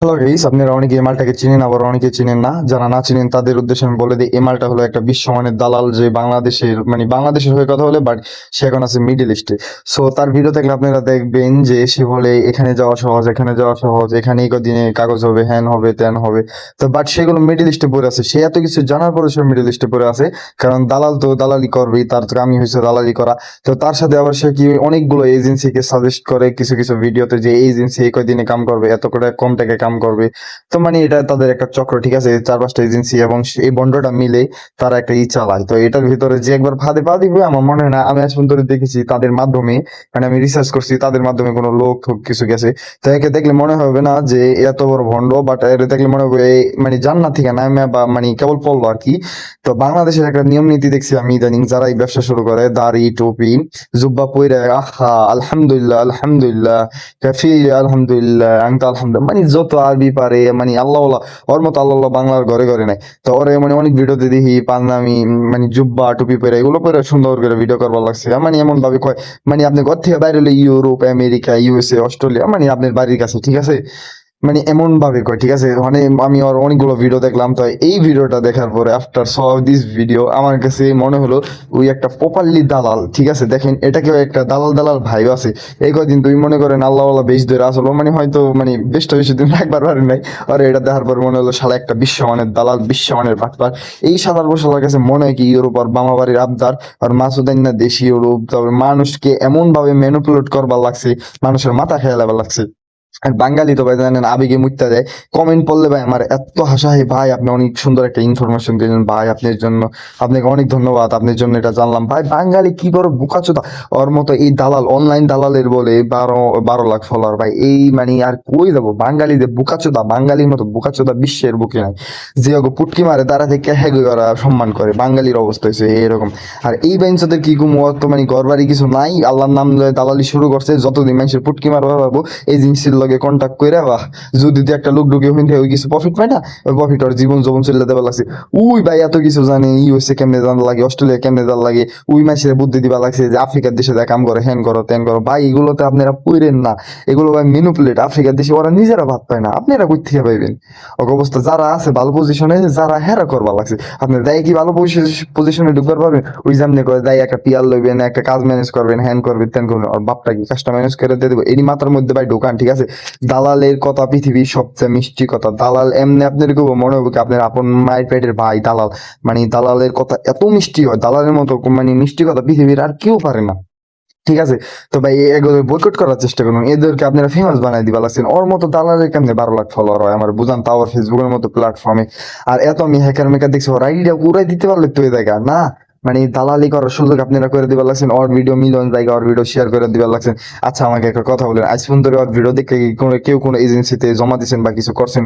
Hello guys, আপনারা অনেকে এই মালটাকে চিনেন, আবার অনেকে চিনেন না। যারা না চিনেন তাদের উদ্দেশ্যে আমি বলে দিই, এই মালটা হলো একটা বিশ্বমানের দালাল, যে বাংলাদেশের হয়ে কথা বলে, বাট সে এখন আছে মিডিল ইস্টে। সো তার ভিডিও দেখলে আপনারা দেখবেন যে সে বলে এখানে যাওয়া সহজ, এখানে যাওয়া সহজ, এখানে কদিনে কাগজ হবে, হ্যান হবে, ত্যান হবে। তো বাট সেগুলো মিডিল ইস্টে পড়ে আছে। সে এত কিছু জানার পরে সে মিডিল ইস্টে পড়ে আছে, কারণ দালাল তো দালালি করবেই, তার তো কামই হয়েছে দালালি করা। তো তার সাথে আবার সে কি অনেকগুলো এজেন্সিকে সাজেস্ট করে কিছু কিছু ভিডিওতে, যে এই এজেন্সি এই কয়দিনে কাম করবে, এত করে কম টাকায় কাম করবে। তো এটা তাদের একটা চক্র, ঠিক আছে, চার পাঁচটা এজেন্সি এবং এই বন্ডটা মিলে তারা একটা চালায়। তো এটার ভিতরে যে একবার ফাঁদে পা দিবে, আমার মনে হয় না। আমি আজ পর্যন্ত দেখেছি তাদের মাধ্যমে, আমি রিসার্চ করছি, তাদের মাধ্যমে কোনো লোক হোক কিছু গেছে। তো একে দেখলে মনে হবে না যে এত বড় ভণ্ড, বাট এর দেখলে মনে হবে জান্নাত থেকে নামে বা কেবল পড়লো আর কি। তো বাংলাদেশের একটা নিয়ম নীতি দেখছি আমি ইদানিং, যারা এই ব্যবসা শুরু করে, দাড়ি টুপি জুব্বা পইরা, আহা আলহামদুলিল্লাহ আলহামদুলিল্লাহ, কাফি আলহামদুলিল্লাহ, আংতা আলহামদুলিল্লাহ, যত আরবি পারে, আল্লাহ ওর মতো আল্লাহ বাংলার ঘরে ঘরে নাই। তো ওরে অনেক ভিডিওতে দেখি পাঞ্জাবি, জুব্বা টুপি পরে, এগুলো পরে সুন্দর করে ভিডিও করবার লাগছে। এমন ভাবে কয়, আপনি ঘর থেকে বাইরে হলে ইউরোপ, আমেরিকা, ইউএসএ, অস্ট্রেলিয়া, আপনার বাড়ির কাছে, ঠিক আছে। এমন ভাবে কয়, ঠিক আছে। আমি ওর অনেকগুলো ভিডিও দেখলাম। তো এই ভিডিওটা দেখার পরে, আফটার স দিস ভিডিও, আমার কাছে মনে হলো ওই একটা প্রপারলি দালাল, ঠিক আছে। দেখেন, এটাকেও একটা দালাল দালাল ভাই আছে। এই কদিন তুই মনে করেন আল্লাহ বেশ ধরে আসলো, হয়তো বেশটা বেশি দিন একবার পারেন নাই। আর এটা দেখার পর মনে হলো শালা একটা বিশ্বমানের দালাল, বিশ্বমানের বাটপার। এই শালার বসালার কাছে মনে হয় কি ইউরোপ আর মামা বাড়ির আবদার আর মাসুদাইন না দেশি ইউরোপ। তবে মানুষকে এমন ভাবে ম্যানিপুলেট করবার লাগছে, মানুষের মাথা খেয়ে লাগবার লাগছে। আর বাঙালি তো ভাই জানেন আবেগে মুইত্যা দেয়। কমেন্ট পড়লে ভাই আমার এত হাসা হয়, ভাই আপনি অনেক সুন্দর একটা ইনফরমেশন দিলেন ভাই, আপনার জন্য আপনাকে অনেক ধন্যবাদ, আপনার জন্য এটা জানলাম। ভাই বাঙালি কি বড় বোকাচোদা। ওর মতো এই দালাল, অনলাইন দালালের বলে 12 লাখ ফলোয়ার। ভাই এই আর কই যাবো, বাঙালি যে বোকাচোদা, বাঙালির মতো বোকাচোদা বিশ্বের বুকে নাই। যে ওকে পুটকি মারে তারা থেকে হেগে করা সম্মান করে, বাঙালির অবস্থা হয়েছে এরকম। আর এই বেঞ্চদের কি গুম, তো ঘর বাড়ি কিছু নাই, আল্লাহর নাম লয়ে দালালি শুরু করছে। যতদিন মানুষের পুটকি মারবা পাবো এই জিনিসের লগে কন্ট্যাক্ট করে, বাহ, যদি তুই একটা লোক ঢুকে হইতে ওই কিছু প্রফিট পায় না, ওই প্রফিট ওর জীবন যৌবন চলে দেওয়া লাগছে। উই ভাই এত কিছু জানে, ইউএসএ কেমনে জানা লাগে, অস্ট্রেলিয়া কেমনে জানা লাগে, উই মাসের বুদ্ধি দিবা লাগছে যে আফ্রিকার দেশে যা কাম করে, হ্যান করো ত্যান করো। ভাই এগুলোতে আপনারা পড়েন না, এগুলো ভাই মেনুপুলেট। আফ্রিকার দেশে ওরা নিজেরা ভাত পায় না, আপনারা কই থেকে পাইবেন? অবস্থা যারা আছে ভালো পজিশনে, যারা হেরা করবা লাগছে। আপনার দায় কি ভালো পজিশনে ঢুকবার পারবেন? ওই যেমনি করে দায় একটা পিয়ার লইবেন, একটা কাজ ম্যানেজ করবেন, হ্যান করবেন ত্যান করবেন, আর বাপটা কি কাজটা ম্যানেজ করে দিয়ে দেবো, এরই মাথার মধ্যে ভাই ঢোকান, ঠিক আছে। দালালের কথা পৃথিবীর সবচেয়ে মিষ্টি কথা। দালাল এমনি আপনার কেউ মনে হবে কি আপনার আপন মায়ের পেটের ভাই দালাল। দালালের কথা এত মিষ্টি হয়, দালালের মতো মিষ্টি কথা পৃথিবীর আর কেউ পারে না, ঠিক আছে। তো ভাই এগুলো বয়কট করার চেষ্টা করুন, এদেরকে আপনারা ফেমাস বানাই দিবা লাগছেন। ওর মতো দালালের কেমনে 12 লাখ ফলোয়ার হয় আমার বুঝান, তাও ফেসবুকের মতো প্ল্যাটফর্মে। আর এত আমি হ্যাকার মেকার দেখছি, ওর আইডিয়া উড়াই দিতে পারলে তো এই জায়গা না। দালালি করার সুযোগ আপনারা করে দিবার লাগছেন। ওর ভিডিও মিলিয়ন জায়গা, ওর ভিডিও শেয়ার করে দিবার লাগছেন। আচ্ছা আমাকে একটা কথা বলেন, আজ পর্যন্ত ওর ভিডিও দেখে কি কেউ কোনো এজেন্সিতে জমা দিচ্ছেন বা কিছু করছেন?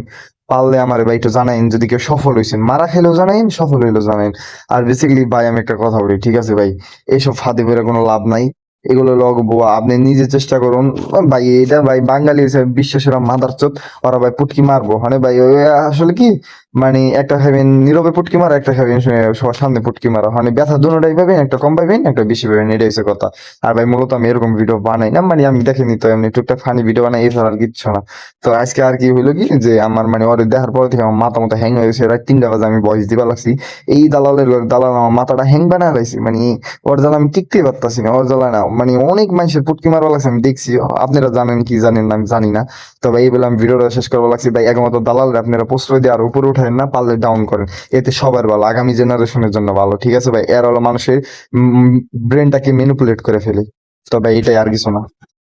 পারলে আমার ভাই একটু জানাইন, যদি কেউ সফল হয়েছেন, মারা খেলেও জানাইন, সফল হইলেও জানাইন। আর বেসিক্যালি ভাই আমি একটা কথা বলি, ঠিক আছে ভাই, এইসব ফাঁদে বেরো কোনো লাভ নাই। এগুলো লগবো, আপনি নিজে চেষ্টা করুন। ভাই এটা ভাই বাঙালি বিশ্ব সেরা মাদারচোদ, ওরা ভাই পুটকি মারবো ভাই ওই আসলে কি, একটা খাবেন নীরবে পুটকি মারা, একটা খাবেন সবার সামনে পুটকি মারা, ব্যথা দুটোটাই পাবেন, একটা কম পাবেন একটা বেশি পাবেন, এটাই হচ্ছে কথা। আর ভাই মূলত আমি এরকম ভিডিও বানাই না, আমি দেখেনি তো এমনি টুকটাক ফানি ভিডিও বানাই, এছাড়া আর কিচ্ছু না। তো আজকে আর কি হইলো কি, যে আমার ওরে দেখার পর থেকে আমার মাথা মতো হ্যাং হয়ে গেছে। রাত 3টা বাজে আমি ভয়েস দিবা লাগছি। এই দালাল আমার মাথাটা হ্যাং বানা লাইছি। ওর জ্বালা আমি টিকতেই পারতাছি না, ওর জ্বালা না। অনেক মানুষের পুটকি মারবা লাগছে আমি দেখছি। আপনারা জানেন কি জানেন না আমি জানি না। তবে এই বলে আমি ভিডিওটা শেষ করবো লাগছি। ভাই একমাত্র দালাল আপনারা প্রশ্রয় দিয়ে আর উপরে উঠায় না, পারলে ডাউন করেন। এতে সবার ভালো, আগামী জেনারেশনের জন্য ভালো, ঠিক আছে ভাই। এর হলো মানুষের ব্রেনটাকে ম্যানিপুলেট করে ফেলে। তবে এটাই, আর কিছু না।